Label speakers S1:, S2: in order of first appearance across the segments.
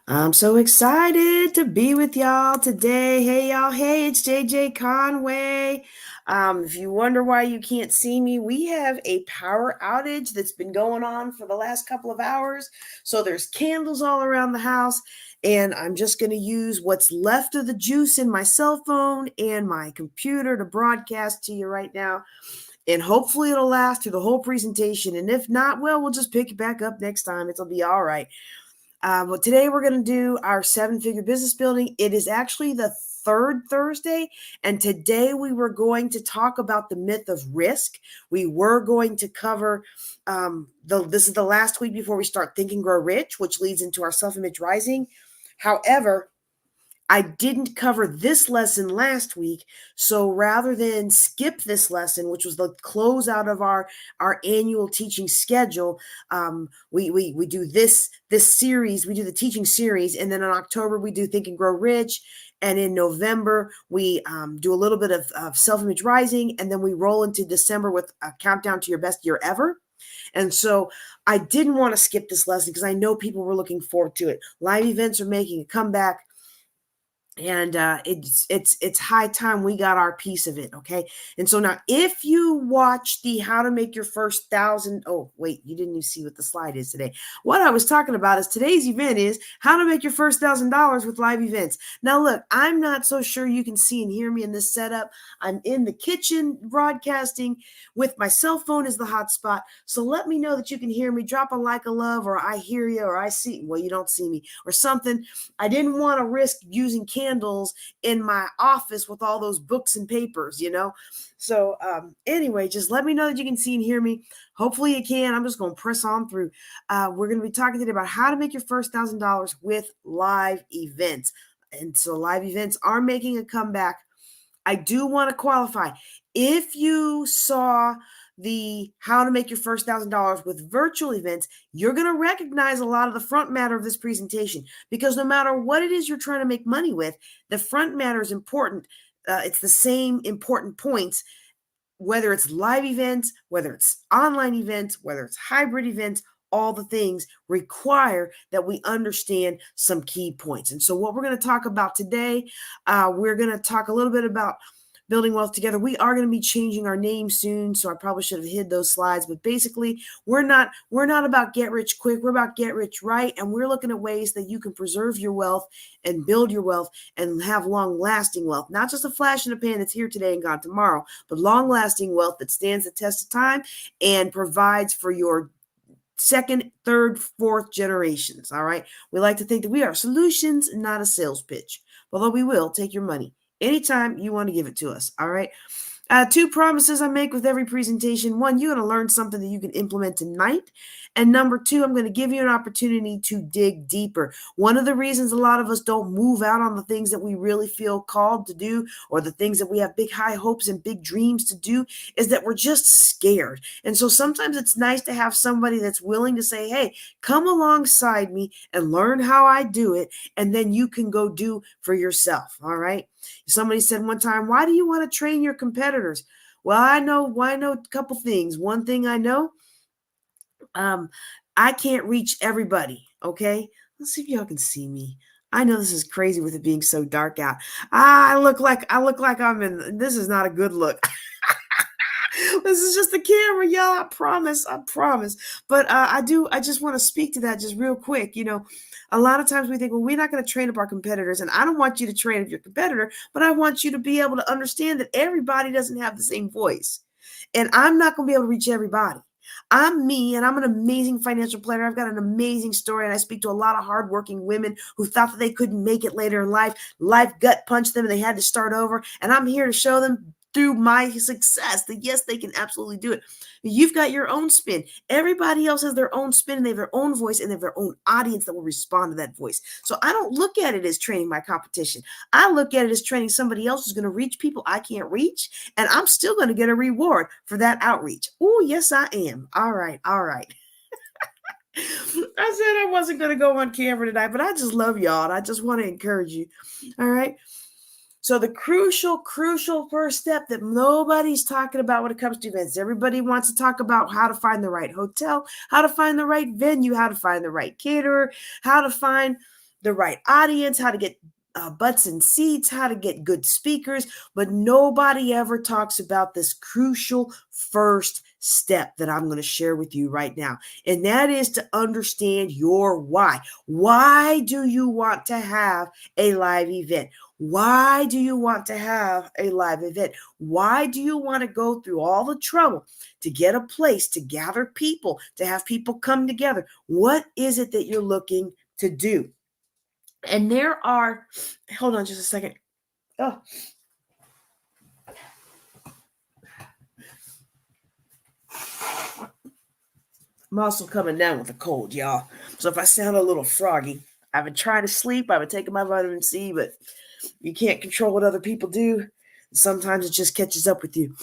S1: I'm so excited to be with y'all today. Hey, y'all. Hey, it's JJ Conway. If you wonder why you can't see me, we have a power outage that's been going on for the last couple of hours. So there's candles all around the house, and I'm just going to use what's left of the juice in my cell phone and my computer to broadcast to you right now. And hopefully it'll last through the whole presentation. And if not, well, we'll just pick it back up next time. It'll be all right. Well, today we're going to do our seven-figure business building. It is actually the third Thursday, and today we were going to talk about the myth of risk. We were going to cover this is the last week before we start Think and Grow Rich, which leads into our self-image rising. However, I didn't cover this lesson last week, so rather than skip this lesson, which was the closeout of our annual teaching schedule, we do this series. We do the teaching series, and then in October we do Think and Grow Rich, and in November we do a little bit of self-image rising, and then we roll into December with a countdown to your best year ever. And so I didn't want to skip this lesson because I know people were looking forward to it. Live events are making a comeback, and it's high time we got our piece of it. Okay. And so now if you watch the how to make your first thousand, oh wait, you didn't even see what the slide is today. What I was talking about is today's event is how to make your first $1,000 with live events. Now look, I'm not so sure you can see and hear me in this setup. I'm in the kitchen broadcasting with my cell phone as the hotspot. So let me know that you can hear me. Drop a like, a love, or I hear you, or I see, well, you don't see me or something. I didn't want to risk using candles in my office with all those books and papers, So anyway, just let me know that you can see and hear me. Hopefully you can. I'm just going to press on through. We're going to be talking today about how to make your first $1,000 with live events. And so live events are making a comeback. I do want to qualify. If you saw the how to make your first $1,000 with virtual events, you're going to recognize a lot of the front matter of this presentation, because no matter what it is you're trying to make money with, the front matter is important. It's the same important points, whether it's live events, whether it's online events, whether it's hybrid events. All the things require that we understand some key points. And so what we're going to talk about today, we're going to talk a little bit about building wealth together. We are going to be changing our name soon, so I probably should have hid those slides, but basically we're not about get rich quick. We're about get rich right, and we're looking at ways that you can preserve your wealth and build your wealth and have long lasting wealth, not just a flash in the pan that's here today and gone tomorrow, but long lasting wealth that stands the test of time and provides for your second, third, fourth generations. All right. We like to think that we are solutions, not a sales pitch, although we will take your money anytime you want to give it to us. All right. Two promises I make with every presentation. One, you're going to learn something that you can implement tonight. And number two, I'm going to give you an opportunity to dig deeper. One of the reasons a lot of us don't move out on the things that we really feel called to do, or the things that we have big high hopes and big dreams to do, is that we're just scared. And so sometimes it's nice to have somebody that's willing to say, hey, come alongside me and learn how I do it. And then you can go do for yourself. All right. Somebody said one time, why do you want to train your competitors? Well, I know a couple things. One thing I know, I can't reach everybody. Okay. Let's see if y'all can see me. I know this is crazy with it being so dark out. I look like I'm in, this is not a good look. This is just the camera, y'all. I promise. But I just want to speak to that just real quick. A lot of times we think, well, we're not going to train up our competitors. And I don't want you to train up your competitor, but I want you to be able to understand that everybody doesn't have the same voice. And I'm not going to be able to reach everybody. I'm me, and I'm an amazing financial planner. I've got an amazing story, and I speak to a lot of hardworking women who thought that they couldn't make it later in life. Life gut punched them, and they had to start over. And I'm here to show them through my success that yes, they can absolutely do it. You've got your own spin. Everybody else has their own spin, and they have their own voice, and they have their own audience that will respond to that voice. So I don't look at it as training my competition. I look at it as training somebody else who's going to reach people I can't reach, and I'm still going to get a reward for that outreach. Oh, yes, I am. All right. I said I wasn't going to go on camera tonight, but I just love y'all, and I just want to encourage you. All right. So the crucial first step that nobody's talking about when it comes to events, everybody wants to talk about how to find the right hotel, how to find the right venue, how to find the right caterer, how to find the right audience, how to get butts and seats, how to get good speakers, but nobody ever talks about this crucial first step that I'm going to share with you right now. And that is to understand your why. Why do you want to have a live event? Why do you want to have a live event? Why do you want to go through all the trouble to get a place, to gather people, to have people come together? What is it that you're looking to do? And there are, hold on just a second. Oh. I'm also coming down with a cold, y'all. So if I sound a little froggy, I've been trying to sleep. I've been taking my vitamin C, but you can't control what other people do. Sometimes it just catches up with you.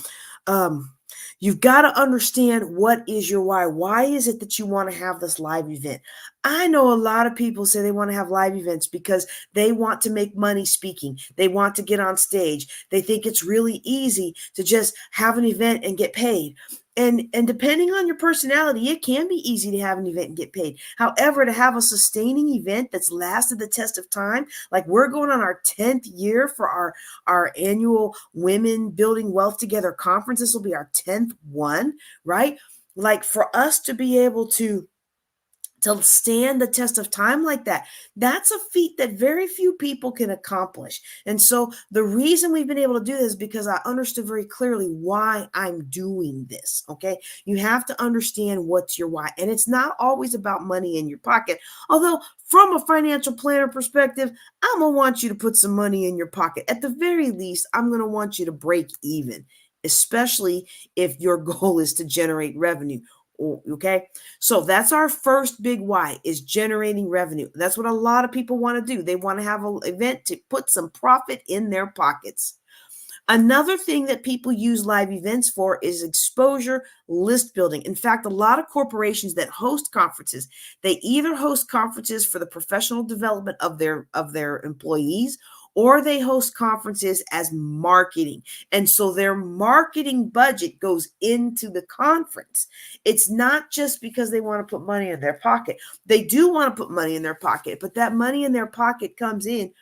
S1: You've got to understand what is your why. Why is it that you want to have this live event? I know a lot of people say they want to have live events because they want to make money speaking. They want to get on stage. They think it's really easy to just have an event and get paid. And depending on your personality, it can be easy to have an event and get paid. However, to have a sustaining event that's lasted the test of time, like we're going on our 10th year for our annual Women Building Wealth Together conference. This will be our 10th one, right? Like for us to be able to stand the test of time like that, that's a feat that very few people can accomplish. And so the reason we've been able to do this is because I understood very clearly why I'm doing this. Okay. You have to understand what's your why. And it's not always about money in your pocket. Although from a financial planner perspective, I'm going to want you to put some money in your pocket. At the very least, I'm going to want you to break even, especially if your goal is to generate revenue. Okay. So that's our first big why, is generating revenue. That's what a lot of people want to do. They want to have an event to put some profit in their pockets. Another thing that people use live events for is exposure, list building. In fact, a lot of corporations that host conferences, they either host conferences for the professional development of their employees, or they host conferences as marketing. And so their marketing budget goes into the conference. It's not just because they want to put money in their pocket. They do want to put money in their pocket, but that money in their pocket comes in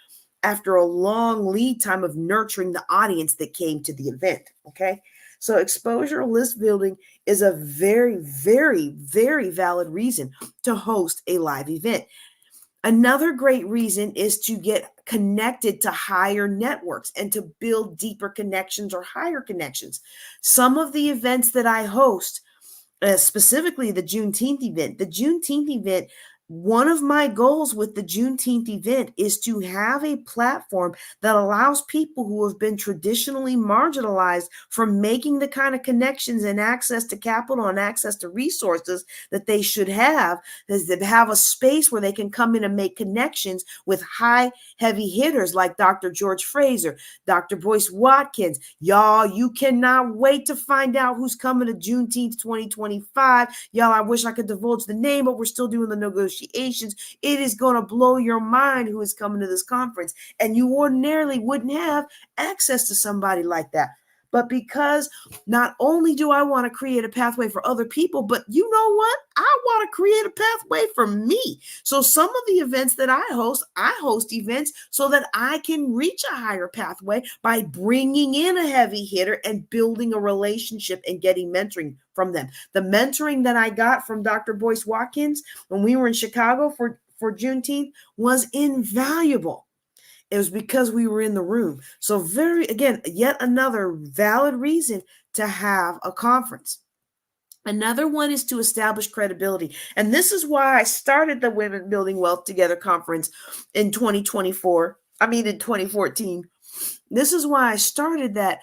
S1: after a long lead time of nurturing the audience that came to the event. Okay. So exposure list building is a very, very, very valid reason to host a live event. Another great reason is to get connected to higher networks and to build deeper connections or higher connections. Some of the events that I host, specifically the Juneteenth event, one of my goals with the Juneteenth event is to have a platform that allows people who have been traditionally marginalized from making the kind of connections and access to capital and access to resources that they should have, is to have a space where they can come in and make connections with high, heavy hitters like Dr. George Fraser, Dr. Boyce Watkins. Y'all, you cannot wait to find out who's coming to Juneteenth 2025. Y'all, I wish I could divulge the name, but we're still doing the negotiations. It is going to blow your mind who is coming to this conference. And you ordinarily wouldn't have access to somebody like that. But because not only do I want to create a pathway for other people, but you know what? I want to create a pathway for me. So some of the events that I host events so that I can reach a higher pathway by bringing in a heavy hitter and building a relationship and getting mentoring from them. The mentoring that I got from Dr. Boyce Watkins when we were in Chicago for Juneteenth was invaluable. It was because we were in the room. So yet another valid reason to have a conference. Another one is to establish credibility. And this is why I started the Women Building Wealth Together conference in 2014. This is why I started that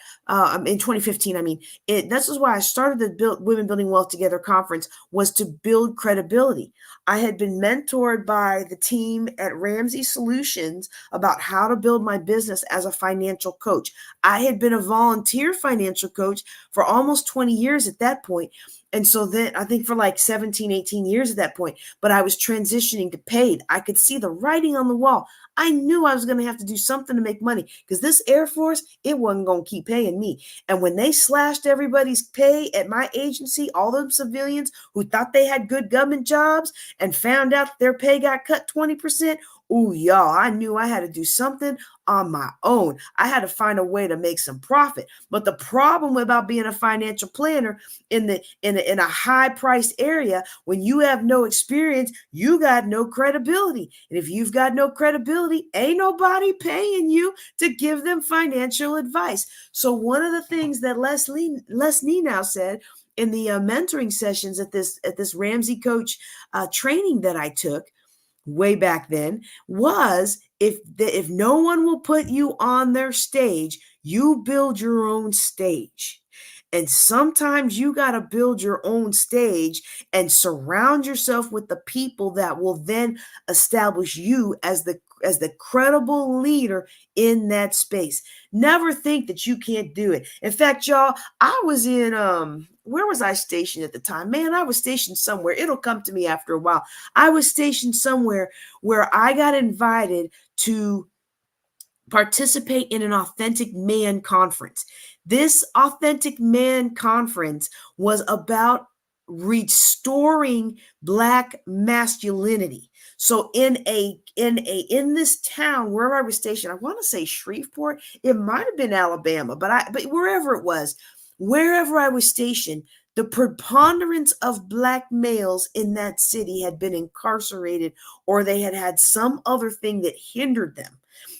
S1: in 2015. This is why I started the Women Building Wealth Together conference, was to build credibility. I had been mentored by the team at Ramsey Solutions about how to build my business as a financial coach. I had been a volunteer financial coach for almost 20 years at that point. And so then I think for like 17, 18 years at that point, but I was transitioning to paid. I could see the writing on the wall. I knew I was going to have to do something to make money because this Air Force, it wasn't going to keep paying me. And when they slashed everybody's pay at my agency, all them civilians who thought they had good government jobs and found out their pay got cut 20%, ooh, y'all, I knew I had to do something on my own. I had to find a way to make some profit. But the problem about being a financial planner in a high priced area, when you have no experience, you got no credibility. And if you've got no credibility, ain't nobody paying you to give them financial advice. So one of the things that Les Nenow said in the mentoring sessions at this Ramsey Coach training that I took way back then was, if no one will put you on their stage, you build your own stage. And sometimes you got to build your own stage and surround yourself with the people that will then establish you as the credible leader in that space. Never think that you can't do it. In fact, y'all, I was in where was I stationed at the time? Man, I was stationed somewhere. It'll come to me after a while. I was stationed somewhere where I got invited to participate in an Authentic Man conference. This Authentic Man conference was about restoring Black masculinity. So in this town where I was stationed, I want to say Shreveport, it might have been Alabama, but wherever it was, wherever I was stationed, the preponderance of Black males in that city had been incarcerated, or they had had some other thing that hindered them.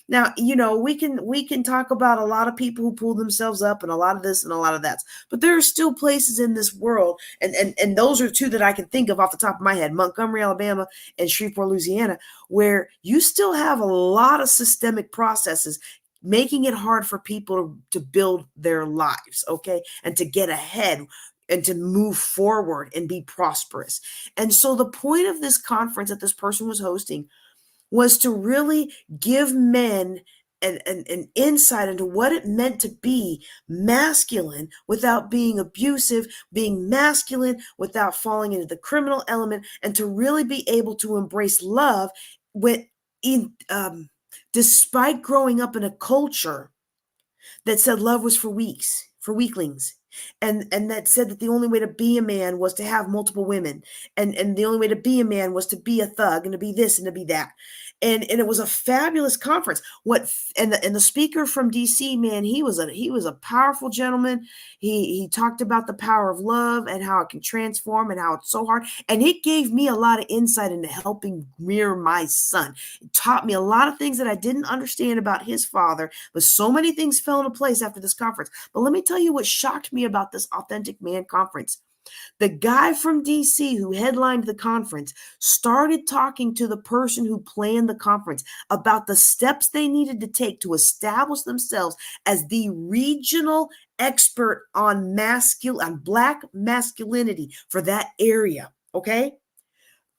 S1: Now, we can talk about a lot of people who pull themselves up and a lot of this and a lot of that, but there are still places in this world, and those are two that I can think of off the top of my head, Montgomery, Alabama, and Shreveport, Louisiana, where you still have a lot of systemic processes making it hard for people to build their lives, okay, and to get ahead and to move forward and be prosperous. And so the point of this conference that this person was hosting was to really give men an insight into what it meant to be masculine without being abusive, being masculine without falling into the criminal element, and to really be able to embrace love despite growing up in a culture that said love was for weaklings. And that said that the only way to be a man was to have multiple women. And the only way to be a man was to be a thug and to be this and to be that. And it was a fabulous conference. And the speaker from DC, man, he was a powerful gentleman. He talked about the power of love and how it can transform and how it's so hard. And it gave me a lot of insight into helping rear my son. It taught me a lot of things that I didn't understand about his father, but so many things fell into place after this conference. But let me tell you what shocked me about this Authentic Man conference. The guy from DC who headlined the conference started talking to the person who planned the conference about the steps they needed to take to establish themselves as the regional expert on Black masculinity for that area. Okay.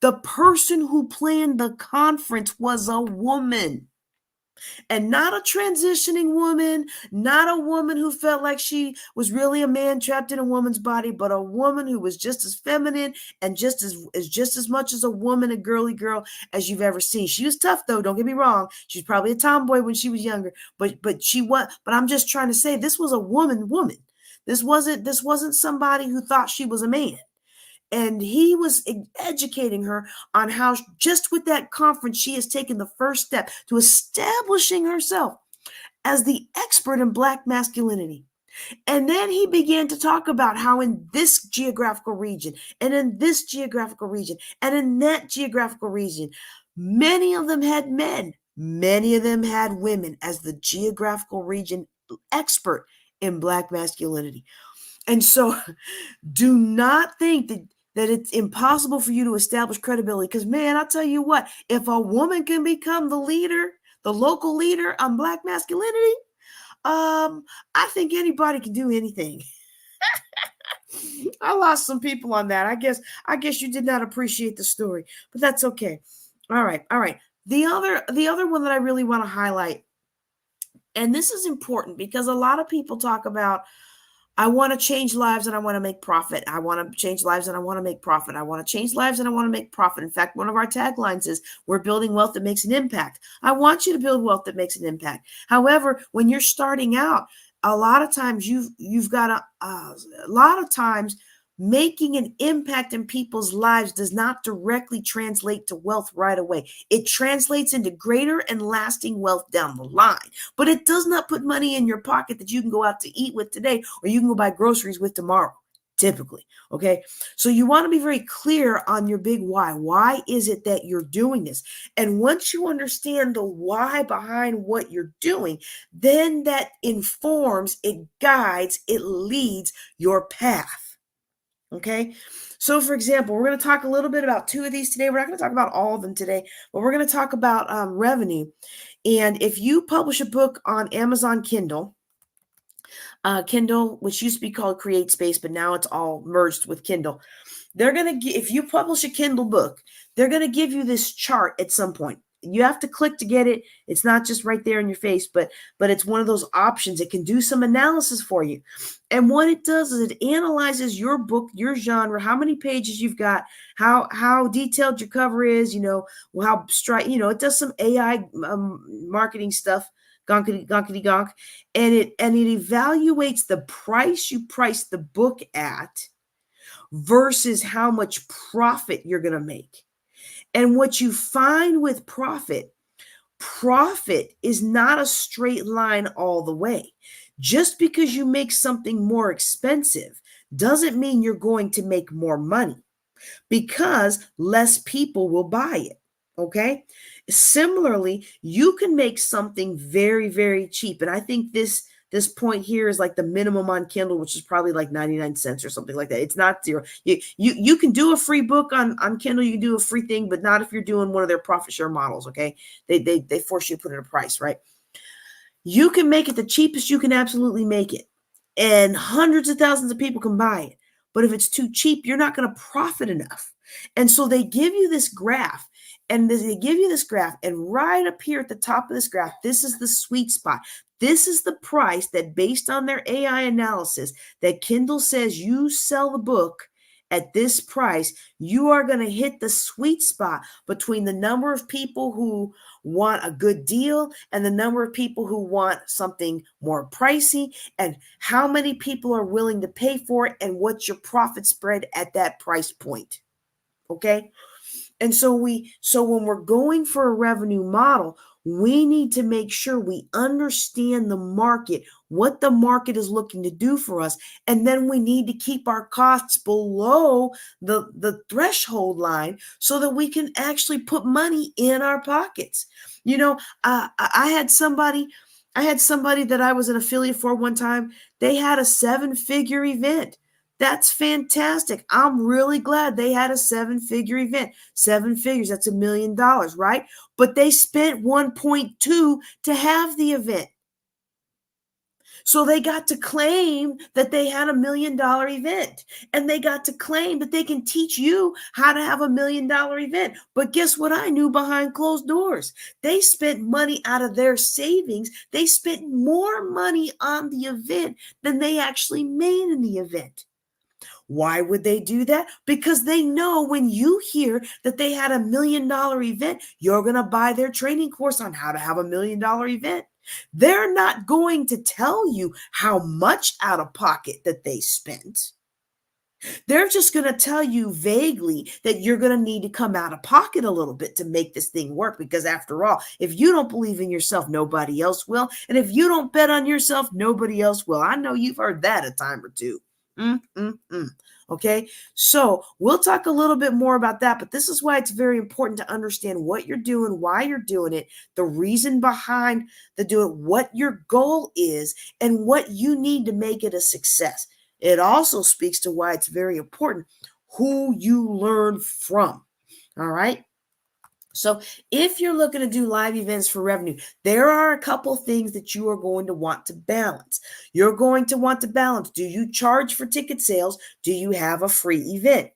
S1: The person who planned the conference was a woman. And not a transitioning woman, not a woman who felt like she was really a man trapped in a woman's body, but a woman who was just as feminine and just as much as a woman, a girly girl as you've ever seen. She was tough though, don't get me wrong. She's probably a tomboy when she was younger, but I'm just trying to say this was a woman. This wasn't somebody who thought she was a man. And he was educating her on how just with that conference, she has taken the first step to establishing herself as the expert in Black masculinity. And then he began to talk about how in this geographical region and in this geographical region and in that geographical region, many of them had men, many of them had women as the geographical region expert in Black masculinity. And so do not think that it's impossible for you to establish credibility. Because, man, I'll tell you what, if a woman can become the leader, the local leader on Black masculinity, I think anybody can do anything. I lost some people on that. I guess you did not appreciate the story, but that's okay. All right. The other one that I really want to highlight, and this is important because a lot of people talk about, I want to change lives and I want to make profit. I want to change lives and I want to make profit. I want to change lives and I want to make profit. In fact, one of our taglines is, we're building wealth that makes an impact. I want you to build wealth that makes an impact. However, when you're starting out, a lot of times you've got a lot of times Making an impact in people's lives does not directly translate to wealth right away. It translates into greater and lasting wealth down the line, but it does not put money in your pocket that you can go out to eat with today or you can go buy groceries with tomorrow, typically. Okay. So you want to be very clear on your big why. Why is it that you're doing this? And once you understand the why behind what you're doing, then that informs, it guides, it leads your path. Okay. So for example, we're going to talk a little bit about two of these today. We're not going to talk about all of them today, but we're going to talk about revenue. And if you publish a book on Amazon Kindle, which used to be called CreateSpace, but now it's all merged with Kindle. They're going to, if you publish a Kindle book, they're going to give you this chart at some point. You have to click to get it. It's not just right there in your face, but it's one of those options. It can do some analysis for you. And what it does is it analyzes your book, your genre, how many pages you've got, how detailed your cover is, it does some AI marketing stuff, gonkety gonk, and it evaluates the price you price the book at versus how much profit you're going to make. And what you find with profit is not a straight line all the way. Just because you make something more expensive doesn't mean you're going to make more money, because less people will buy it. Okay. Similarly, you can make something very, very cheap. And I think this point here is like the minimum on Kindle, which is probably like 99 cents or something like that. It's not zero. You can do a free book on Kindle. You can do a free thing, but not if you're doing one of their profit share models. Okay. They force you to put in a price, right? You can make it the cheapest you can absolutely make it, and hundreds of thousands of people can buy it. But if it's too cheap, you're not going to profit enough. And so they give you this graph, and right up here at the top of this graph, this is the sweet spot. This is the price that, based on their AI analysis, that Kindle says you sell the book at this price, you are going to hit the sweet spot between the number of people who want a good deal and the number of people who want something more pricey, and how many people are willing to pay for it, and what's your profit spread at that price point. Okay. And so when we're going for a revenue model, we need to make sure we understand the market, what the market is looking to do for us. And then we need to keep our costs below the threshold line so that we can actually put money in our pockets. I had somebody that I was an affiliate for one time. They had a 7-figure event. That's fantastic. I'm really glad they had a 7-figure event. 7 figures, that's $1 million, right? But they spent 1.2 to have the event. So they got to claim that they had $1 million event, and they got to claim that they can teach you how to have $1 million event. But guess what I knew behind closed doors? They spent money out of their savings. They spent more money on the event than they actually made in the event. Why would they do that? Because they know when you hear that they had $1 million event, you're going to buy their training course on how to have $1 million event. They're not going to tell you how much out of pocket that they spent. They're just going to tell you vaguely that you're going to need to come out of pocket a little bit to make this thing work. Because after all, if you don't believe in yourself, nobody else will. And if you don't bet on yourself, nobody else will. I know you've heard that a time or two. Okay, so we'll talk a little bit more about that, but this is why it's very important to understand what you're doing, why you're doing it, the reason behind the doing, what your goal is, and what you need to make it a success. It also speaks to why it's very important who you learn from. All right. So if you're looking to do live events for revenue, there are a couple things that you are going to want to balance. You're going to want to balance. Do you charge for ticket sales? Do you have a free event?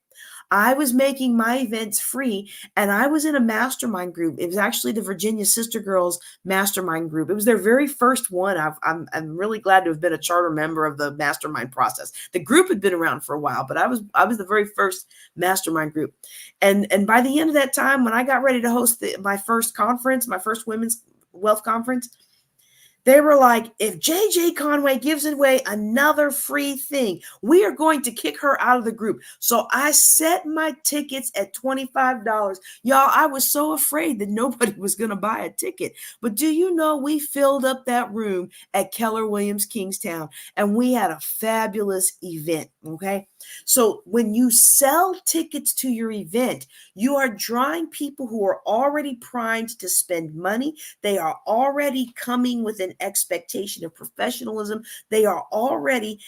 S1: I was making my events free, and I was in a mastermind group. It was actually the Virginia Sister Girls mastermind group. It was their very first one. I'm really glad to have been a charter member of the mastermind process. The group had been around for a while, but I was the very first mastermind group. And by the end of that time, when I got ready to host my first conference, my first women's wealth conference, They were like, if JJ Conway gives away another free thing, we are going to kick her out of the group. So I set my tickets at $25. Y'all, I was so afraid that nobody was going to buy a ticket. But do you know we filled up that room at Keller Williams Kingstown and we had a fabulous event, okay? So when you sell tickets to your event, you are drawing people who are already primed to spend money. They are already coming with an expectation of professionalism. They have already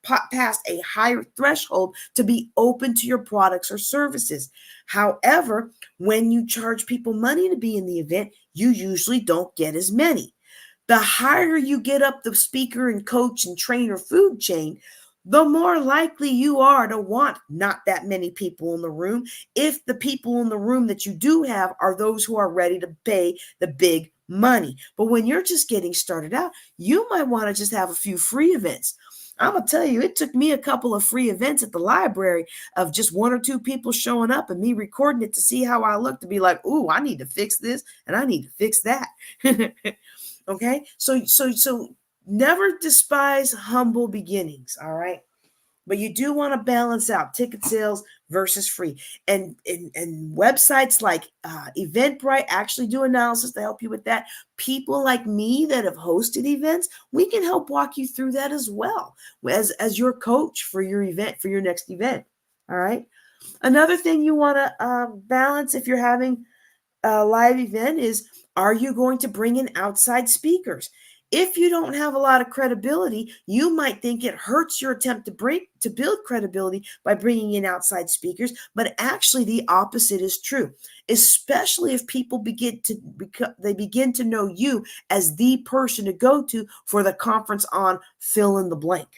S1: passed a higher threshold to be open to your products or services. However, when you charge people money to be in the event, you usually don't get as many. The higher you get up the speaker and coach and trainer food chain, the more likely you are to want not that many people in the room if the people in the room that you do have are those who are ready to pay the big money. But when you're just getting started out, you might want to just have a few free events. I'm going to tell you, it took me a couple of free events at the library of just one or two people showing up and me recording it to see how I look, to be like, ooh, I need to fix this and I need to fix that. Okay, so never despise humble beginnings. All right, but you do want to balance out ticket sales versus free. And websites like Eventbrite actually do analysis to help you with that. People like me that have hosted events, we can help walk you through that as well as your coach for your event, for your next event. All right. Another thing you want to balance if you're having a live event is, are you going to bring in outside speakers? If you don't have a lot of credibility, you might think it hurts your attempt to build credibility by bringing in outside speakers, but actually the opposite is true, especially if people begin to know you as the person to go to for the conference on fill in the blank.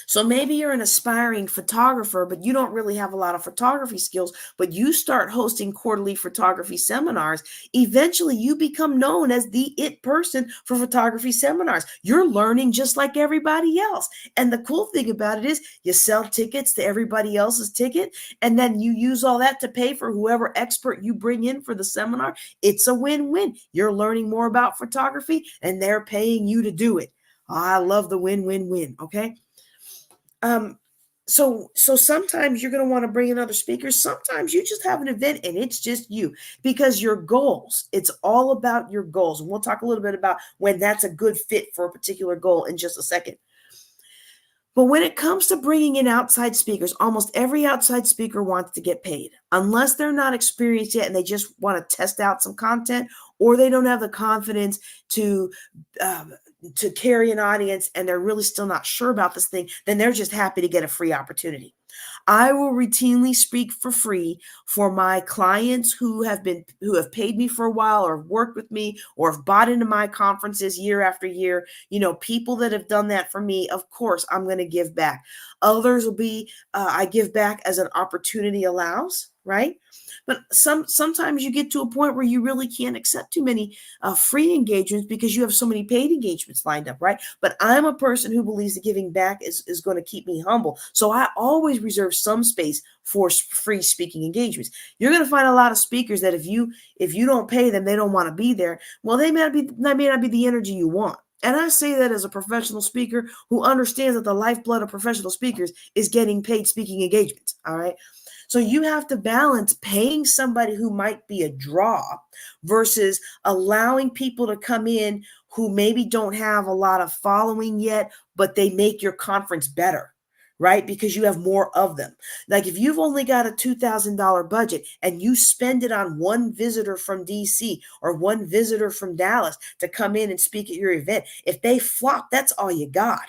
S1: So maybe you're an aspiring photographer, but you don't really have a lot of photography skills, but you start hosting quarterly photography seminars. Eventually, you become known as the it person for photography seminars. You're learning just like everybody else. And the cool thing about it is you sell tickets to everybody else's ticket, and then you use all that to pay for whoever expert you bring in for the seminar. It's a win-win. You're learning more about photography, and they're paying you to do it. Oh, I love the win-win-win, okay? So sometimes you're going to want to bring in other speakers. Sometimes you just have an event and it's just you, because your goals, it's all about your goals. And we'll talk a little bit about when that's a good fit for a particular goal in just a second. But when it comes to bringing in outside speakers, almost every outside speaker wants to get paid, unless they're not experienced yet and they just want to test out some content, or they don't have the confidence to carry an audience and they're really still not sure about this thing. Then they're just happy to get a free opportunity. I will routinely speak for free for my clients who have paid me for a while, or have worked with me, or have bought into my conferences year after year. People that have done that for me, of course, I'm going to give back. Others will be, I give back as an opportunity allows, right? But sometimes you get to a point where you really can't accept too many free engagements because you have so many paid engagements lined up, right? But I'm a person who believes that giving back is going to keep me humble. So I always reserve some space for free speaking engagements. You're going to find a lot of speakers that if you don't pay them, they don't want to be there. Well, that may not be the energy you want. And I say that as a professional speaker who understands that the lifeblood of professional speakers is getting paid speaking engagements. All right. So you have to balance paying somebody who might be a draw versus allowing people to come in who maybe don't have a lot of following yet, but they make your conference better, right? Because you have more of them. Like if you've only got a $2,000 budget and you spend it on one visitor from DC or one visitor from Dallas to come in and speak at your event, if they flop, that's all you got.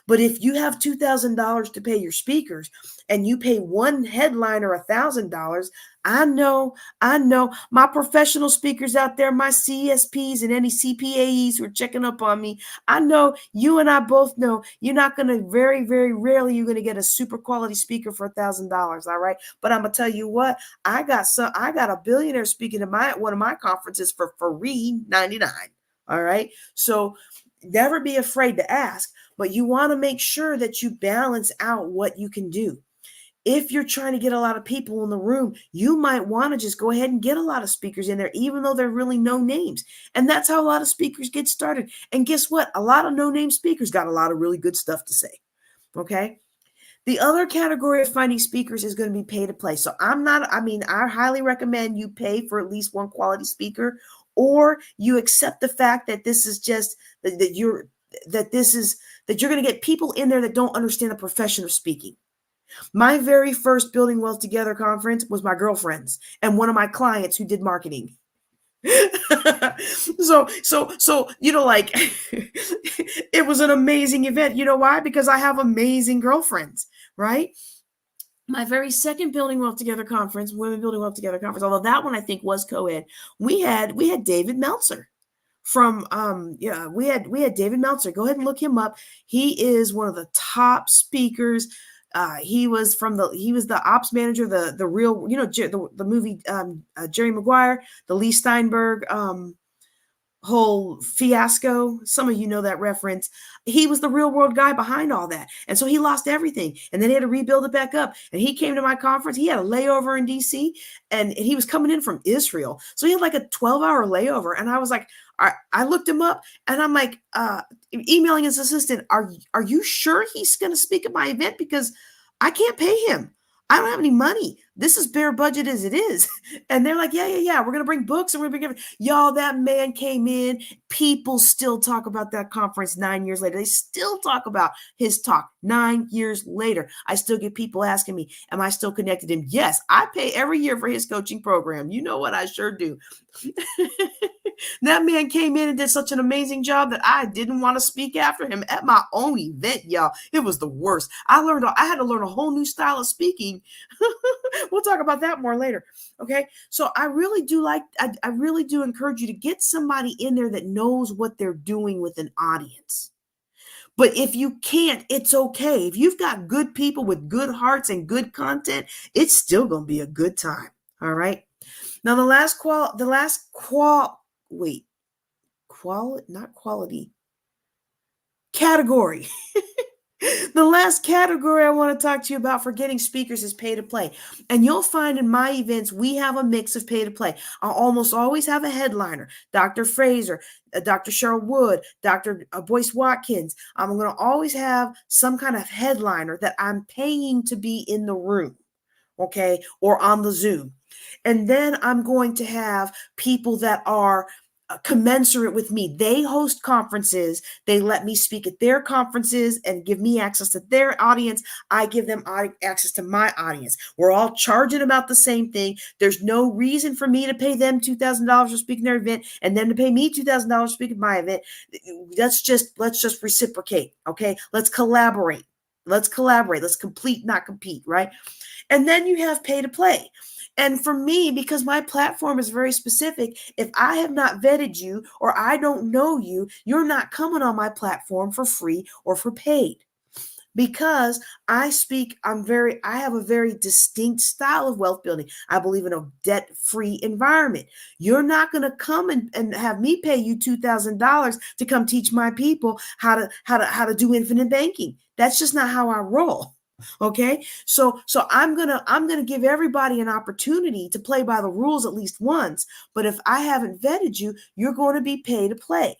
S1: But if you have $2,000 to pay your speakers and you pay one headliner $1,000, I know my professional speakers out there, my CSPs and any CPAEs who are checking up on me. I know you and I both know you're not going to, very, very rarely, you're going to get a super quality speaker for $1,000. All right. But I'm going to tell you what, I got a billionaire speaking at one of my conferences for free $99. All right. So never be afraid to ask. But you want to make sure that you balance out what you can do. If you're trying to get a lot of people in the room, you might want to just go ahead and get a lot of speakers in there, even though they're really no names. And that's how a lot of speakers get started. And guess what? A lot of no-name speakers got a lot of really good stuff to say. Okay. The other category of finding speakers is going to be pay to play. So I highly recommend you pay for at least one quality speaker, or you accept the fact that this is just that you're going to get people in there that don't understand the profession of speaking. My very first Building Wealth Together conference was my girlfriend's and one of my clients who did marketing. so like it was an amazing event. You know why? Because I have amazing girlfriends, right? My very second Building Wealth Together conference, Women Building Wealth Together conference, although that one I think was co-ed, we had David Meltzer from we had David Meltzer. Go ahead and look him up. He is one of the top speakers. He was the ops manager, the real, the movie Jerry Maguire, the Lee Steinberg whole fiasco. Some of you know that reference. He was the real world guy behind all that. And so he lost everything. And then he had to rebuild it back up. And he came to my conference. He had a layover in DC and he was coming in from Israel. So he had like a 12-hour layover. And I was like, I looked him up and I'm like, emailing his assistant, are you sure he's going to speak at my event? Because I can't pay him. I don't have any money. This is bare budget as it is. And they're like, yeah. We're going to bring books and we're going to bring y'all. That man came in. People still talk about that conference 9 years later. They still talk about his talk 9 years later. I still get people asking me, am I still connected to him? Yes, I pay every year for his coaching program. You know what? I sure do. That man came in and did such an amazing job that I didn't want to speak after him at my own event, y'all. It was the worst. I had to learn a whole new style of speaking. We'll talk about that more later. Okay. So I really do encourage you to get somebody in there that knows what they're doing with an audience. But if you can't, it's okay. If you've got good people with good hearts and good content, it's still going to be a good time. All right. Now, category. The last category I want to talk to you about for getting speakers is pay to play. And you'll find in my events, we have a mix of pay to play. I'll almost always have a headliner, Dr. Fraser, Dr. Cheryl Wood, Dr. Boyce Watkins. I'm going to always have some kind of headliner that I'm paying to be in the room, okay, or on the Zoom. And then I'm going to have people that are commensurate with me. They host conferences. They let me speak at their conferences and give me access to their audience. I give them access to my audience. We're all charging about the same thing. There's no reason for me to pay them $2,000 for speaking their event and them to pay me $2,000 to speak at my event. Let's just reciprocate. Okay. Let's collaborate. Let's complete, not compete. Right. And then you have pay to play. And for me, because my platform is very specific, if I have not vetted you or I don't know you, you're not coming on my platform for free or for paid. Because I have a very distinct style of wealth building. I believe in a debt-free environment. You're not going to come and have me pay you $2,000 to come teach my people how to do infinite banking. That's just not how I roll. Okay. So I'm going to give everybody an opportunity to play by the rules at least once. But if I haven't vetted you, you're going to be pay to play.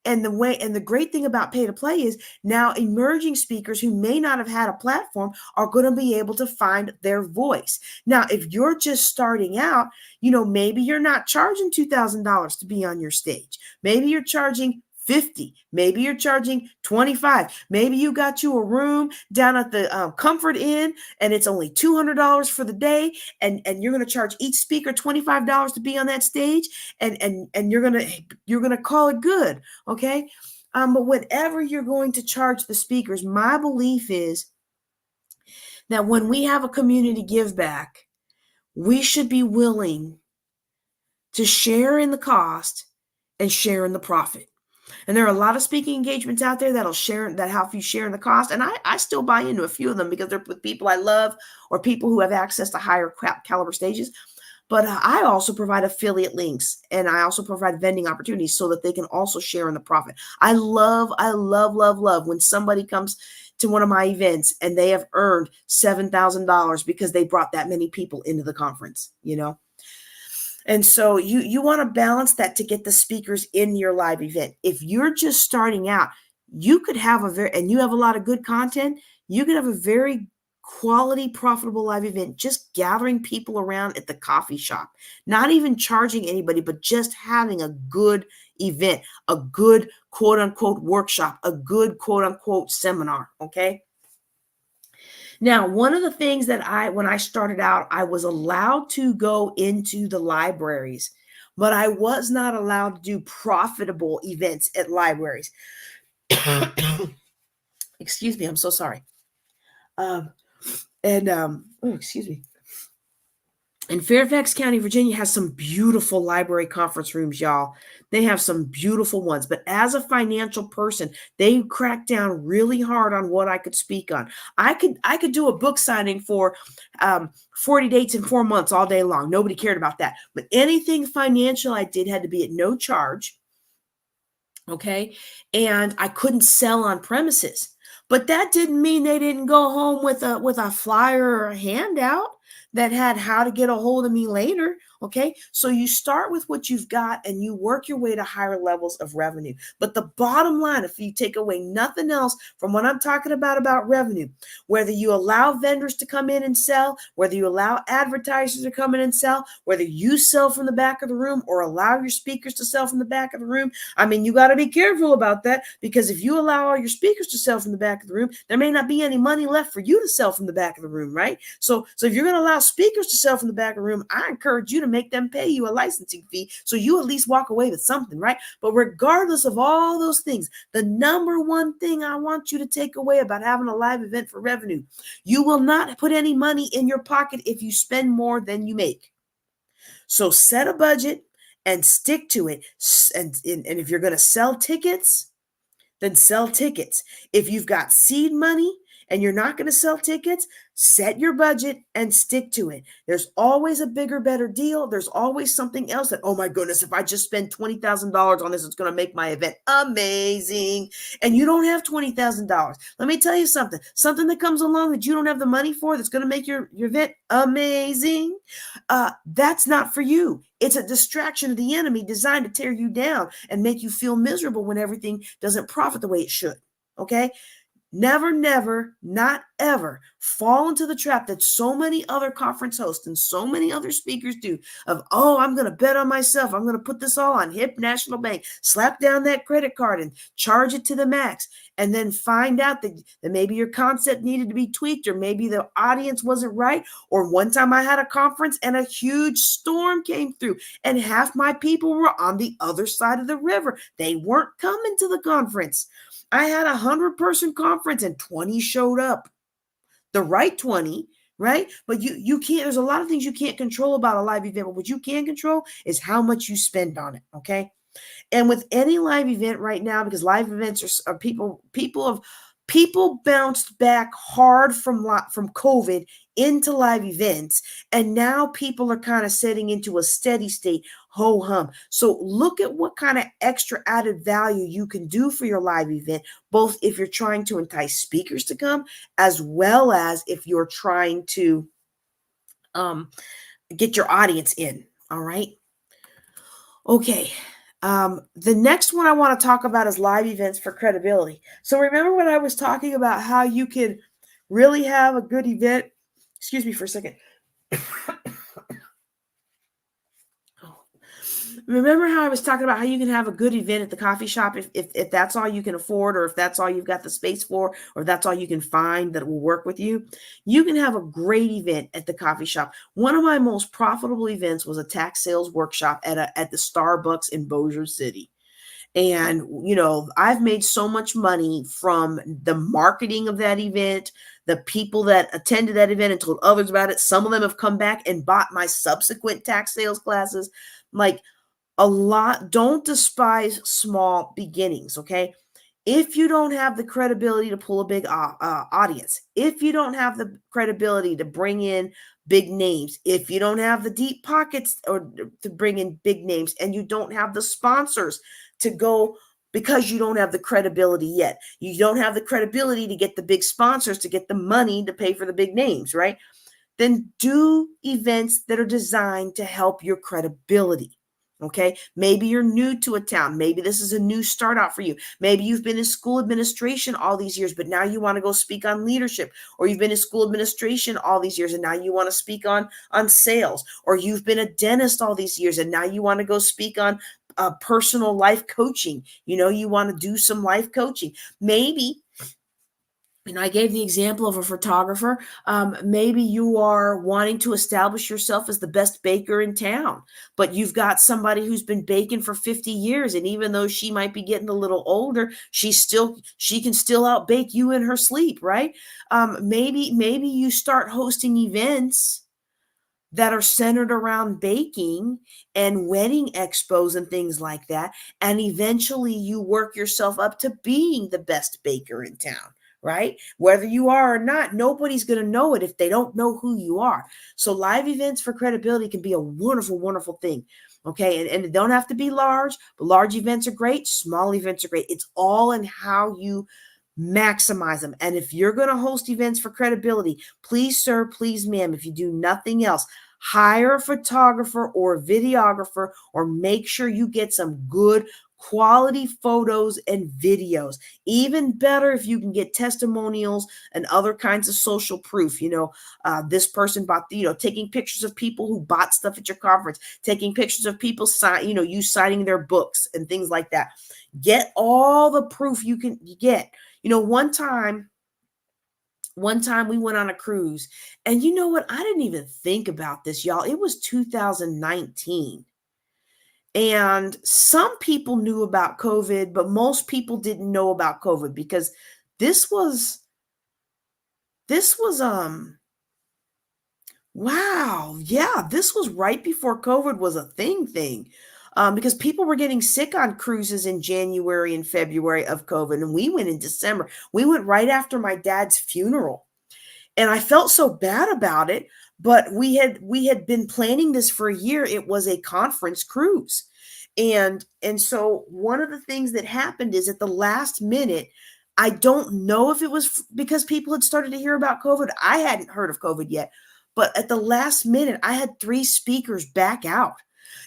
S1: And the great thing about pay to play is now emerging speakers who may not have had a platform are going to be able to find their voice. Now, if you're just starting out, maybe you're not charging $2,000 to be on your stage. Maybe you're charging $50. Maybe you're charging $25. Maybe you got you a room down at the Comfort Inn and it's only $200 for the day. And you're going to charge each speaker $25 to be on that stage. And you're going to call it good. Okay. But whatever you're going to charge the speakers, my belief is that when we have a community give back, we should be willing to share in the cost and share in the profit. And there are a lot of speaking engagements out there that help you share in the cost. And I still buy into a few of them because they're with people I love or people who have access to higher caliber stages. But I also provide affiliate links, and I also provide vending opportunities so that they can also share in the profit. I love when somebody comes to one of my events and they have earned $7,000 because they brought that many people into the conference, you know? And so you want to balance that to get the speakers in your live event. If you're just starting out, you could have and you have a lot of good content, you could have a very quality, profitable live event, just gathering people around at the coffee shop, not even charging anybody, but just having a good event, a good quote unquote workshop, a good quote unquote seminar. Okay. Now, one of the things that when I started out, I was allowed to go into the libraries, but I was not allowed to do profitable events at libraries. Excuse me, I'm so sorry. Oh, excuse me. And Fairfax County, Virginia has some beautiful library conference rooms, y'all. They have some beautiful ones. But as a financial person, they cracked down really hard on what I could speak on. I could do a book signing for 40 dates in 4 months all day long. Nobody cared about that. But anything financial I did had to be at no charge. Okay. And I couldn't sell on premises. But that didn't mean they didn't go home with a flyer or a handout that had how to get a hold of me later. Okay. So you start with what you've got and you work your way to higher levels of revenue. But the bottom line, if you take away nothing else from what I'm talking about revenue, whether you allow vendors to come in and sell, whether you allow advertisers to come in and sell, whether you sell from the back of the room or allow your speakers to sell from the back of the room, I mean, you got to be careful about that, because if you allow all your speakers to sell from the back of the room, there may not be any money left for you to sell from the back of the room, right? So if you're going to allow speakers to sell from the back of the room, I encourage you to make them pay you a licensing fee so you at least walk away with something, right? But regardless of all those things, the number one thing I want you to take away about having a live event for revenue, you will not put any money in your pocket if you spend more than you make. So set a budget and stick to it. And if you're going to sell tickets, then sell tickets. If you've got seed money and you're not going to sell tickets, set your budget and stick to it. There's always a bigger, better deal. There's always something else that, oh my goodness, if I just spend $20,000 on this, it's going to make my event amazing. And you don't have $20,000. Let me tell you something that comes along that you don't have the money for, that's going to make your event amazing. That's not for you. It's a distraction of the enemy designed to tear you down and make you feel miserable when everything doesn't profit the way it should. Okay. Never, not ever fall into the trap that so many other conference hosts and so many other speakers do of, oh, I'm going to bet on myself. I'm going to put this all on Hip National Bank, slap down that credit card and charge it to the max, and then find out that maybe your concept needed to be tweaked, or maybe the audience wasn't right. Or one time I had a conference and a huge storm came through and half my people were on the other side of the river. They weren't coming to the conference. I had 100-person conference and 20 showed up. The right 20, right? But you can't, there's a lot of things you can't control about a live event, but what you can control is how much you spend on it. Okay. And with any live event right now, because live events are people bounced back hard from COVID into live events, and now people are kind of setting into a steady state, ho hum. So look at what kind of extra added value you can do for your live event, both if you're trying to entice speakers to come, as well as if you're trying to get your audience in. All right. Okay. The next one I want to talk about is live events for credibility. So remember when I was talking about how you can really have a good event? Excuse me for a second. Remember how I was talking about how you can have a good event at the coffee shop if that's all you can afford, or if that's all you've got the space for, or if that's all you can find that will work with you? You can have a great event at the coffee shop. One of my most profitable events was a tax sales workshop at the Starbucks in Bossier City. And, I've made so much money from the marketing of that event, the people that attended that event and told others about it. Some of them have come back and bought my subsequent tax sales classes. Like, a lot. Don't despise small beginnings. Okay. If you don't have the credibility to pull a big audience, if you don't have the credibility to bring in big names. If you don't have the deep pockets or to bring in big names, and you don't have the sponsors to go, because you don't have the credibility yet. You don't have the credibility to get the big sponsors, to get the money to pay for the big names, right? Then do events that are designed to help your credibility. Okay. Maybe you're new to a town. Maybe this is a new start out for you. Maybe you've been in school administration all these years, but now you want to go speak on leadership, or you've been in school administration all these years and now you want to speak on sales, or you've been a dentist all these years and now you want to go speak on personal life coaching. You want to do some life coaching. Maybe, and I gave the example of a photographer. Maybe you are wanting to establish yourself as the best baker in town, but you've got somebody who's been baking for 50 years. And even though she might be getting a little older, she can still outbake you in her sleep, right? Maybe you start hosting events that are centered around baking and wedding expos and things like that. And eventually you work yourself up to being the best baker in town, right? Whether you are or not, nobody's going to know it if they don't know who you are. So live events for credibility can be a wonderful, wonderful thing. Okay. And it don't have to be large, but large events are great. Small events are great. It's all in how you maximize them. And if you're going to host events for credibility, please, sir, please, ma'am, if you do nothing else, hire a photographer or a videographer, or make sure you get some good quality photos and videos. Even better if you can get testimonials and other kinds of social proof. This person bought, taking pictures of people who bought stuff at your conference, taking pictures of people you signing their books and things like that. Get all the proof you can get. One time we went on a cruise, and you know what? I didn't even think about this, y'all. It was 2019. And some people knew about COVID, but most people didn't know about COVID, because this was wow. Yeah, this was right before COVID was a thing. Because people were getting sick on cruises in January and February of COVID, and we went in December. We went right after my dad's funeral, and I felt so bad about it. But we had been planning this for a year. It was a conference cruise, and so one of the things that happened is, at the last minute, I don't know if it was because people had started to hear about COVID. I hadn't heard of COVID yet, but at the last minute, I had 3 speakers back out.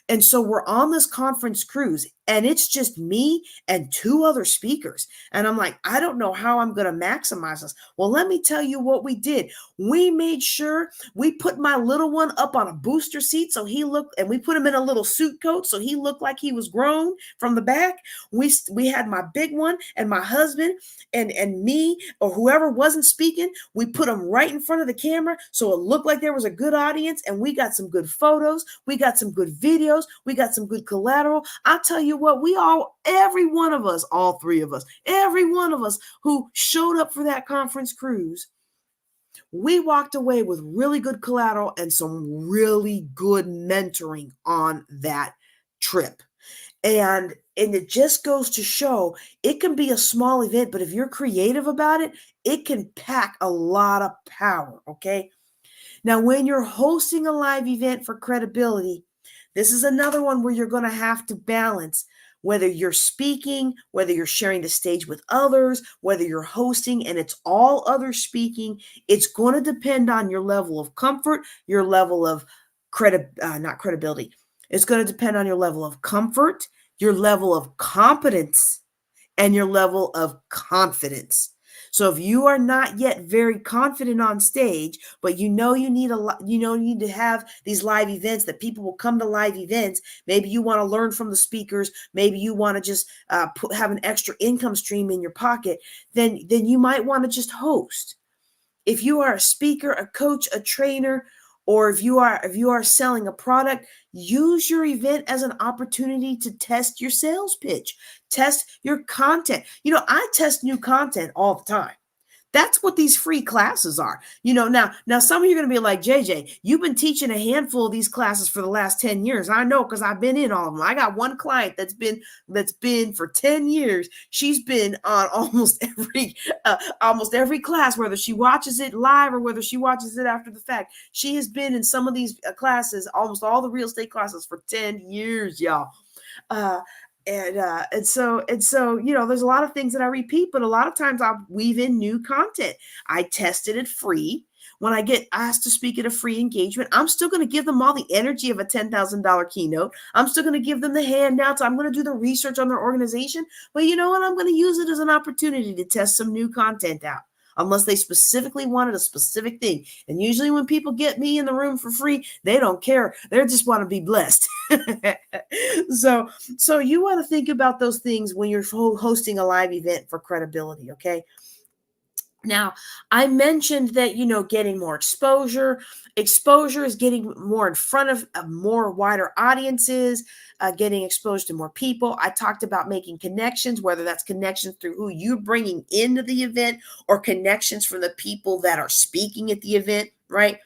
S1: And so we're on this conference cruise, and it's just me and 2 other speakers. And I'm like, I don't know how I'm going to maximize this. Well, let me tell you what we did. We made sure we put my little one up on a booster seat, and we put him in a little suit coat so he looked like he was grown from the back. We had my big one and my husband and me, or whoever wasn't speaking. We put them right in front of the camera so it looked like there was a good audience, and we got some good photos. We got some good videos. We got some good collateral. I'll tell you what, every one of us, all 3 of us, every one of us who showed up for that conference cruise, we walked away with really good collateral and some really good mentoring on that trip. And it just goes to show, it can be a small event, but if you're creative about it, it can pack a lot of power. Okay. Now, when you're hosting a live event for credibility, this is another one where you're going to have to balance whether you're speaking, whether you're sharing the stage with others, whether you're hosting and it's all other speaking. It's going to depend on your level of comfort, your level of not credibility. It's going to depend on your level of comfort, your level of competence, and your level of confidence. So if you are not yet very confident on stage, but you need to have these live events, that people will come to live events. Maybe you want to learn from the speakers. Maybe you want to just have an extra income stream in your pocket. Then you might want to just host. If you are a speaker, a coach, a trainer, or if you are selling a product, use your event as an opportunity to test your sales pitch, test your content. I test new content all the time. That's what these free classes are. Now some of you are going to be like, JJ, you've been teaching a handful of these classes for the last 10 years. I know, because I've been in all of them. I got one client that's been for 10 years. She's been on almost every class, whether she watches it live or whether she watches it after the fact. She has been in some of these classes, almost all the real estate classes, for 10 years, y'all. Uh, and so there's a lot of things that I repeat, but a lot of times I'll weave in new content. I tested it free. When I get asked to speak at a free engagement, I'm still going to give them all the energy of a $10,000 keynote. I'm still going to give them the handouts. I'm going to do the research on their organization. But you know what? I'm going to use it as an opportunity to test some new content out, unless they specifically wanted a specific thing. And usually when people get me in the room for free, they don't care. They just want to be blessed. So you want to think about those things when you're hosting a live event for credibility, okay? Now, I mentioned that, getting more exposure. Exposure is getting more in front of more wider audiences, getting exposed to more people. I talked about making connections, whether that's connections through who you're bringing into the event or connections from the people that are speaking at the event, right?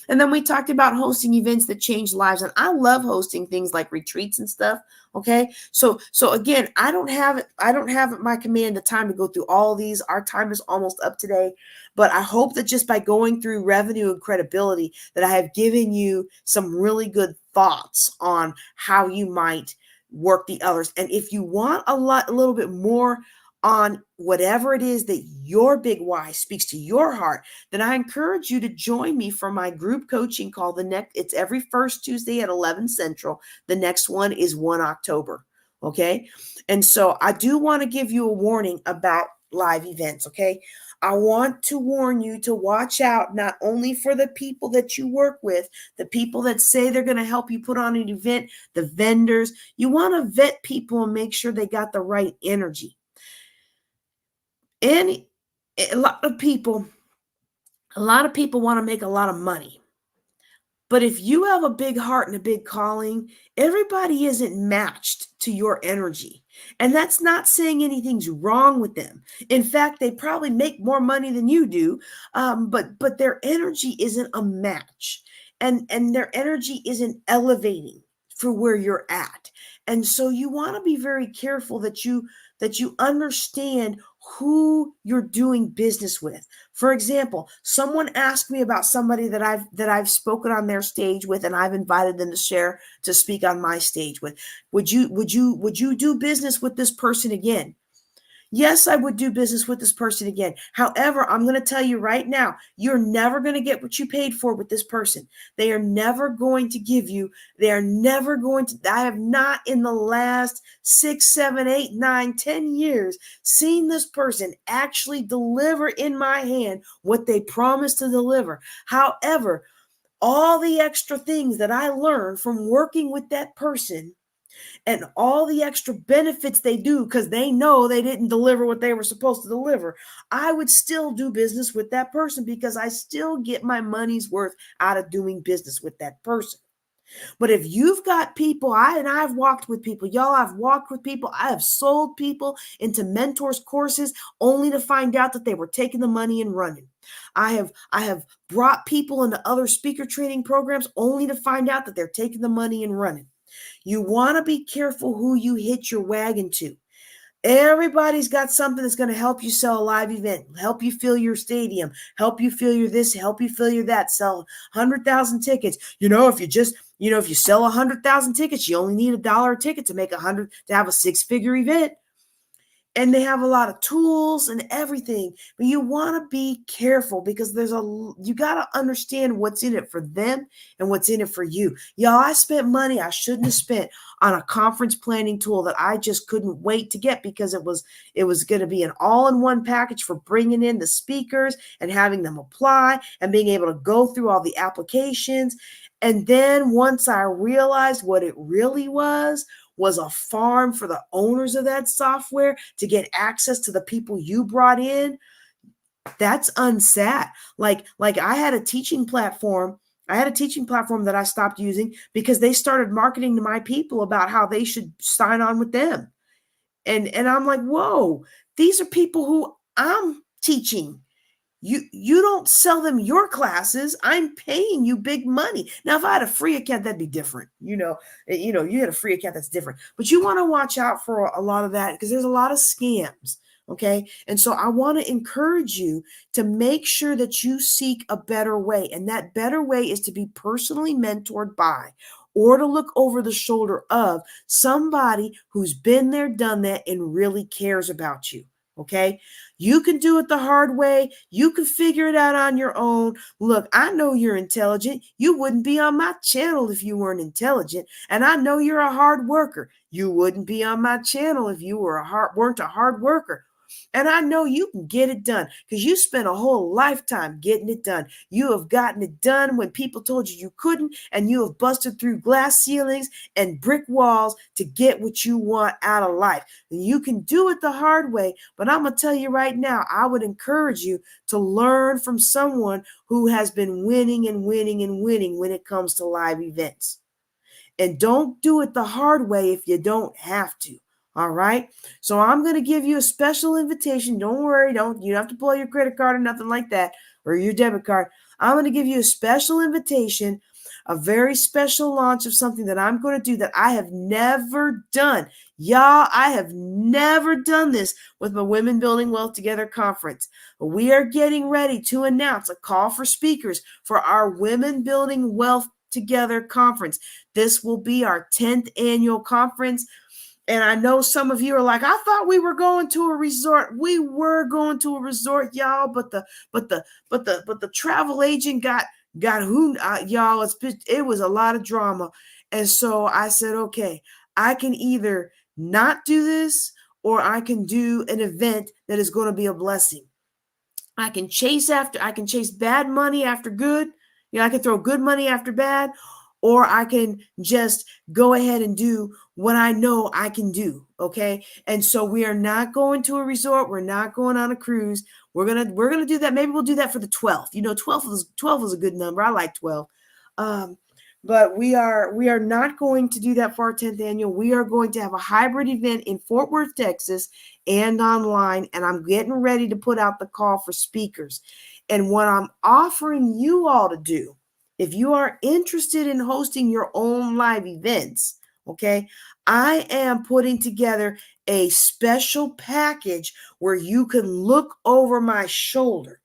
S1: And then we talked about hosting events that change lives. And I love hosting things like retreats and stuff. Okay. So again, I don't have at my command the time to go through all these. Our time is almost up today. But I hope that just by going through revenue and credibility, that I have given you some really good thoughts on how you might work the others. And if you want a little bit more on whatever it is that your big why speaks to your heart, then I encourage you to join me for my group coaching call. It's every first Tuesday at 11 Central. The next one is 1 October. Okay. And so I do want to give you a warning about live events. Okay. I want to warn you to watch out, not only for the people that you work with, the people that say they're going to help you put on an event, the vendors. You want to vet people and make sure they got the right energy. A lot of people want to make a lot of money. But if you have a big heart and a big calling, everybody isn't matched to your energy. And that's not saying anything's wrong with them. In fact, they probably make more money than you do, but their energy isn't a match. And their energy isn't elevating for where you're at. And so you want to be very careful that you understand who you're doing business with. For example, someone asked me about somebody that I've spoken on their stage with, and I've invited them to speak on my stage with. Would you do business with this person again? Yes, I would do business with this person again. However, I'm going to tell you right now, you're never going to get what you paid for with this person. They are never going to give you, I have not in the last 6, 7, 8, 9, 10 years seen this person actually deliver in my hand what they promised to deliver. However, all the extra things that I learned from working with that person and all the extra benefits they do because they know they didn't deliver what they were supposed to deliver, I would still do business with that person because I still get my money's worth out of doing business with that person. But if you've got people, I've walked with people, y'all, I've walked with people, I have sold people into mentors courses only to find out that they were taking the money and running. I have brought people into other speaker training programs only to find out that they're taking the money and running. You want to be careful who you hitch your wagon to. Everybody's got something that's going to help you sell a live event, help you fill your stadium, help you fill your this, help you fill your that, sell 100,000 tickets. If you sell 100,000 tickets, you only need $1 a ticket to have a 6-figure event. And they have a lot of tools and everything, but you want to be careful because you got to understand what's in it for them and what's in it for you. Y'all, I spent money I shouldn't have spent on a conference planning tool that I just couldn't wait to get because it was going to be an all-in-one package for bringing in the speakers and having them apply and being able to go through all the applications. And then once I realized what it really was a farm for the owners of that software to get access to the people you brought in, that's unsat. Like I had a teaching platform. That I stopped using because they started marketing to my people about how they should sign on with them. And I'm like, whoa, these are people who I'm teaching. You don't sell them your classes. I'm paying you big money. Now, if I had a free account, that'd be different. You had a free account, that's different. But you want to watch out for a lot of that because there's a lot of scams. Okay. And so I want to encourage you to make sure that you seek a better way. And that better way is to be personally mentored by or to look over the shoulder of somebody who's been there, done that, and really cares about you. Okay. You can do it the hard way. You can figure it out on your own. Look, I know you're intelligent. You wouldn't be on my channel if you weren't intelligent. And I know you're a hard worker. You wouldn't be on my channel if you weren't a hard worker. And I know you can get it done because you spent a whole lifetime getting it done. You have gotten it done when people told you you couldn't, and you have busted through glass ceilings and brick walls to get what you want out of life. And you can do it the hard way, but I'm going to tell you right now, I would encourage you to learn from someone who has been winning and winning and winning when it comes to live events. And don't do it the hard way if you don't have to. All right. So I'm going to give you a special invitation. Don't worry. You don't have to pull your credit card or nothing like that, or your debit card. I'm going to give you a special invitation, a very special launch of something that I'm going to do that I have never done. Y'all, I have never done this with my Women Building Wealth Together conference. We are getting ready to announce a call for speakers for our Women Building Wealth Together conference. This will be our 10th annual conference. And I know some of you are like, I thought we were going to a resort. We were going to a resort, y'all, but the travel agent got who y'all, it was a lot of drama. And so I said, okay, I can either not do this or I can do an event that is going to be a blessing. I can chase bad money after good. I can throw good money after bad, or I can just go ahead and do what I know I can do. Okay. And so we are not going to a resort. We're not going on a cruise. We're going to do that. Maybe we'll do that for the 12th. 12 is a good number. I like 12. But we are not going to do that for our 10th annual. We are going to have a hybrid event in Fort Worth, Texas, and online. And I'm getting ready to put out the call for speakers. And what I'm offering you all to do, if you are interested in hosting your own live events, okay, I am putting together a special package where you can look over my shoulder.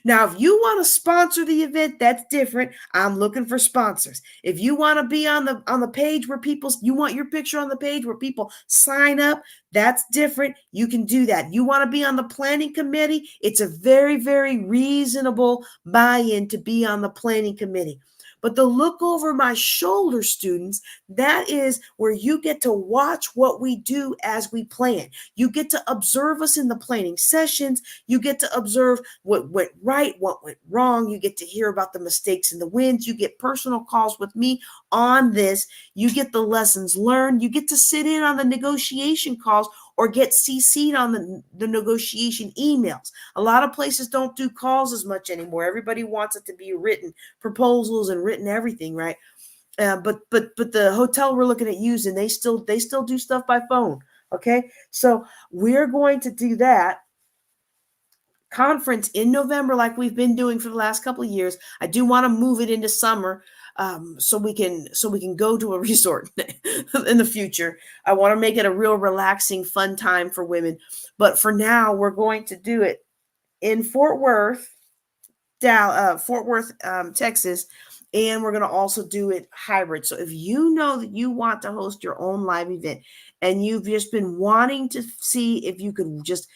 S1: Now, if you want to sponsor the event, that's different. I'm looking for sponsors. If you want to be on the page where you want your picture on the page where people sign up, that's different. You can do that. You want to be on the planning committee? It's a very, very reasonable buy-in to be on the planning committee. But the look over my shoulder, students, that is where you get to watch what we do as we plan. You get to observe us in the planning sessions. You get to observe what went right, what went wrong. You get to hear about the mistakes and the wins. You get personal calls with me on this. You get the lessons learned. You get to sit in on the negotiation calls or get CC'd on the negotiation emails. A lot of places don't do calls as much anymore. Everybody wants it to be written proposals and written everything, right? But the hotel we're looking at using, they still do stuff by phone. Okay, so we're going to do that conference in November like we've been doing for the last couple of years. I do want to move it into summer. So we can go to a resort in the future. I want to make it a real relaxing, fun time for women. But for now, we're going to do it in Fort Worth, Texas, and we're going to also do it hybrid. So if you know that you want to host your own live event and you've just been wanting to see if you could just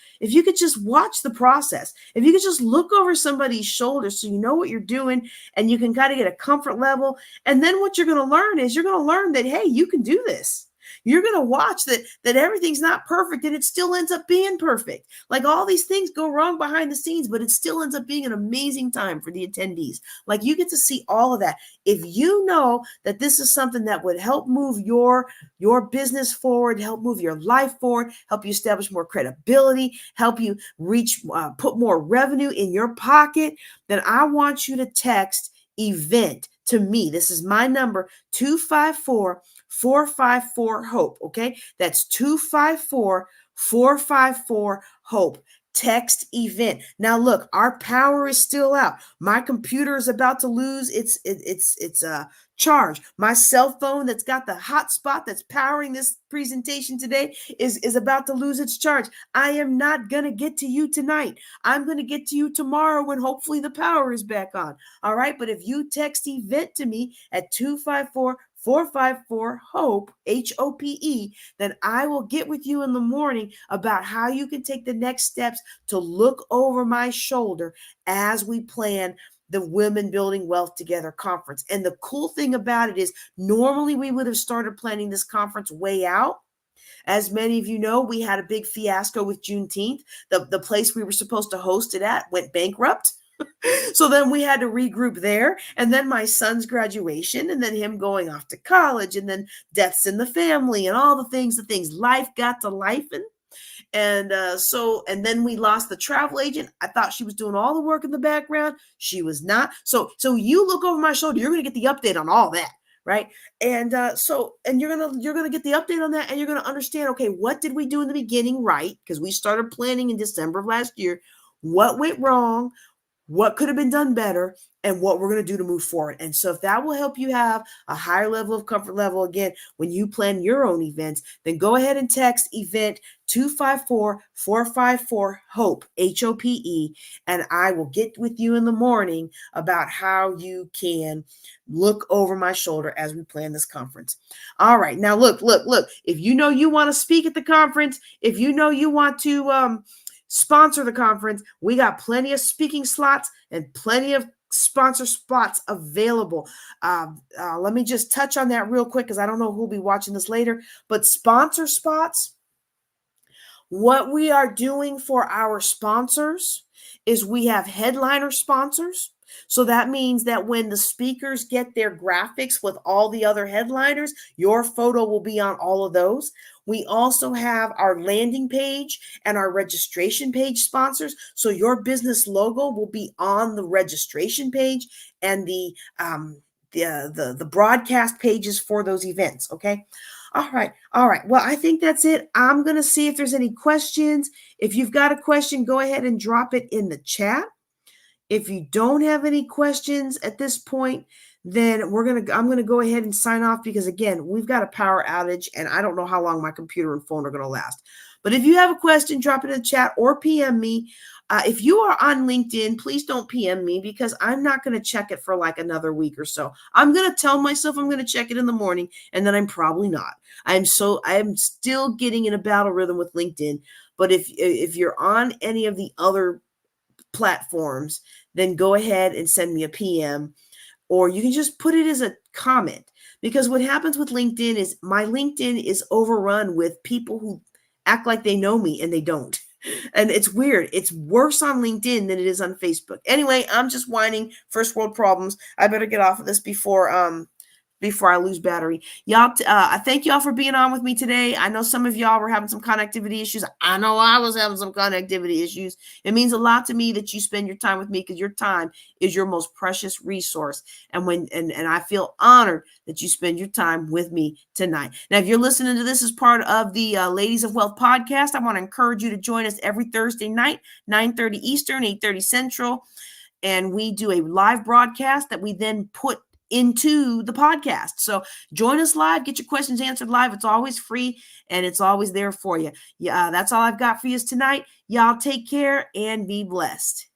S1: watch the process, if you could just look over somebody's shoulder so you know what you're doing and you can kind of get a comfort level. And then what you're going to learn is you're going to learn that, hey, you can do this. You're going to watch that everything's not perfect and it still ends up being perfect. Like all these things go wrong behind the scenes, but it still ends up being an amazing time for the attendees. Like you get to see all of that. If you know that this is something that would help move your business forward, help move your life forward, help you establish more credibility, help you put more revenue in your pocket, then I want you to text event to me. This is my number, 254-454-HOPE. Okay, that's 254-454-HOPE. text event. Now look, our power is still out. My computer is about to lose its charge. My cell phone that's got the hotspot that's powering this presentation today is about to lose its charge. I am not going to get to you tonight. I'm going to get to you tomorrow when hopefully the power is back on. All right, but if you text event to me at 254-454-HOPE, HOPE, then I will get with you in the morning about how you can take the next steps to look over my shoulder as we plan the Women Building Wealth Together conference. And the cool thing about it is normally we would have started planning this conference way out. As many of you know, we had a big fiasco with Juneteenth. The place we were supposed to host it at went bankrupt. So then we had to regroup there, and then my son's graduation, and then him going off to college, and then deaths in the family, and all the things life got to life. And and then we lost the travel agent. I thought she was doing all the work in the background. She was not. So you look over my shoulder, you're going to get the update on all that. Right. And you're going to get the update on that, and you're going to understand, okay, what did we do in the beginning? Right. Because we started planning in December of last year. What went wrong? What could have been done better, and what we're going to do to move forward. And so if that will help you have a higher level of comfort level, again, when you plan your own events, then go ahead and text event 254-454-HOPE, HOPE, and I will get with you in the morning about how you can look over my shoulder as we plan this conference. All right. Now, look, if you know you want to speak at the conference, if you know you want to sponsor the conference, we got plenty of speaking slots and plenty of sponsor spots available. Let me just touch on that real quick because I don't know who'll be watching this later, but sponsor spots, what we are doing for our sponsors is we have headliner sponsors. So that means that when the speakers get their graphics with all the other headliners, your photo will be on all of those. We also have our landing page and our registration page sponsors. So your business logo will be on the registration page and the broadcast pages for those events. Okay. All right. Well, I think that's it. I'm going to see if there's any questions. If you've got a question, go ahead and drop it in the chat. If you don't have any questions at this point, then I'm going to go ahead and sign off because, again, we've got a power outage and I don't know how long my computer and phone are going to last. But if you have a question, drop it in the chat or PM me. If you are on LinkedIn, please don't PM me because I'm not going to check it for like another week or so. I'm going to tell myself I'm going to check it in the morning, and then I'm probably not. I am still getting in a battle rhythm with LinkedIn. But if you're on any of the other platforms, then go ahead and send me a PM, or you can just put it as a comment, because what happens with LinkedIn is my LinkedIn is overrun with people who act like they know me and they don't. And it's weird. It's worse on LinkedIn than it is on Facebook. Anyway, I'm just whining. First world problems. I better get off of this before I lose battery. Y'all, I thank y'all for being on with me today. I know some of y'all were having some connectivity issues. I know I was having some connectivity issues. It means a lot to me that you spend your time with me because your time is your most precious resource. And I feel honored that you spend your time with me tonight. Now, if you're listening to this as part of the Ladies of Wealth podcast, I want to encourage you to join us every Thursday night, 9:30 Eastern, 8:30 Central. And we do a live broadcast that we then put into the podcast. So join us live, get your questions answered live. It's always free and it's always there for you. Yeah, that's all I've got for you tonight. Y'all take care and be blessed.